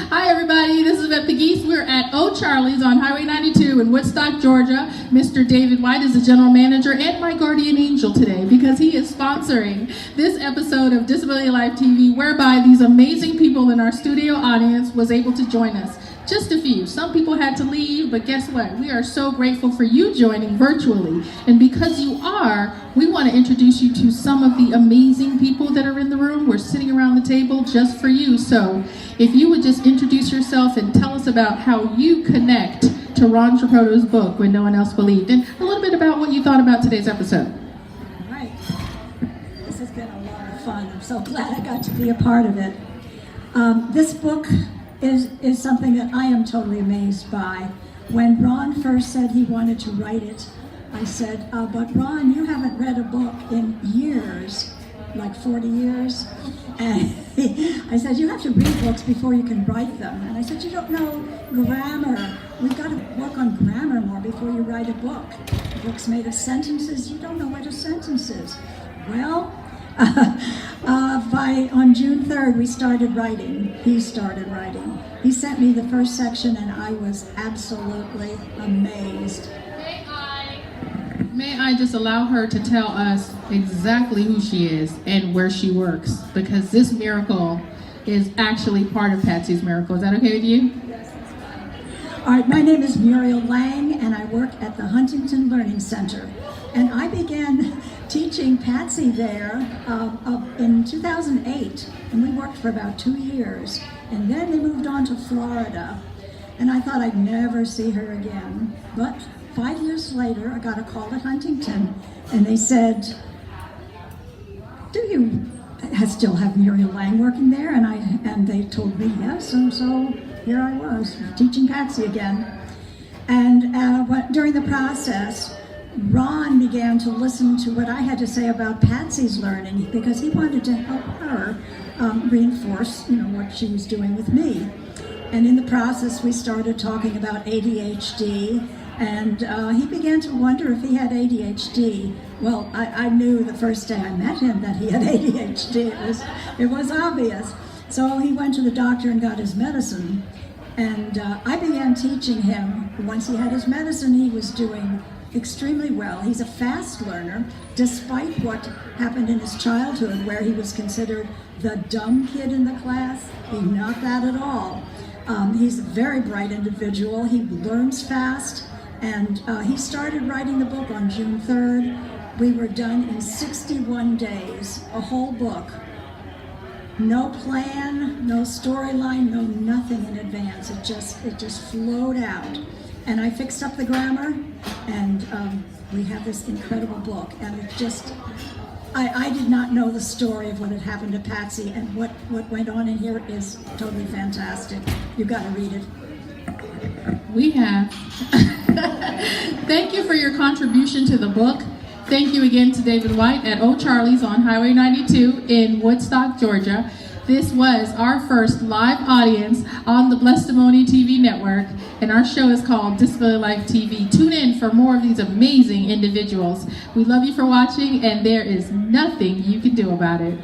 Hi everybody, this is Beth Geese. We're at O'Charlie's on Highway 92 in Woodstock, Georgia. Mr. David White is the general manager and my guardian angel today because he is sponsoring this episode of Disability Life TV, whereby these amazing people in our studio audience was able to join us. Just a few. Some people had to leave, but guess what? We are so grateful for you joining virtually. And because you are, we want to introduce you to some of the amazing people that are in the room. We're sitting around the table just for you. So if you would just introduce yourself and tell us about how you connect to Ron Tripotto's book, When No One Else Believed, and a little bit about what you thought about today's episode. All right. This has been a lot of fun. I'm so glad I got to be a part of it. This book is something that I am totally amazed by. When Ron first said he wanted to write it, I said, but Ron, you haven't read a book in years, like 40 years. And I said, you have to read books before you can write them. And I said, you don't know grammar. We've got to work on grammar more before you write a book. A book's made of sentences. You don't know what a sentence is. Well, on June 3rd, we started writing. He started writing. He sent me the first section, and I was absolutely amazed. May I just allow her to tell us exactly who she is and where she works, because this miracle is actually part of Patsy's miracle. Is that okay with you? Yes, that's fine. All right, my name is Muriel Lange, and I work at the Huntington Learning Center. And I began teaching Patsy there in 2008, and we worked for about 2 years. And then they moved on to Florida, and I thought I'd never see her again. But 5 years later, I got a call at Huntington, and they said, do you still have Muriel Lange working there? And they told me yes, and so here I was, teaching Patsy again. And during the process, Ron began to listen to what I had to say about Patsy's learning because he wanted to help her reinforce, what she was doing with me. And in the process, we started talking about ADHD, and he began to wonder if he had ADHD. Well, I knew the first day I met him that he had ADHD. It was obvious. So he went to the doctor and got his medicine, and I began teaching him. Once he had his medicine, he was doing extremely well. He's a fast learner, despite what happened in his childhood where he was considered the dumb kid in the class. He's not that at all. He's a very bright individual. He learns fast, and he started writing the book on June 3rd. We were done in 61 days, a whole book. No plan, no storyline, no nothing in advance. It just flowed out. And I fixed up the grammar, and we have this incredible book. And it just, I did not know the story of what had happened to Patsy, and what went on in here is totally fantastic. You've got to read it. We have. Thank you for your contribution to the book. Thank you again to David White at O'Charlie's on Highway 92 in Woodstock, Georgia. This was our first live audience on the Blestimony TV network, and our show is called Disability Life TV. Tune in for more of these amazing individuals. We love you for watching, and there is nothing you can do about it.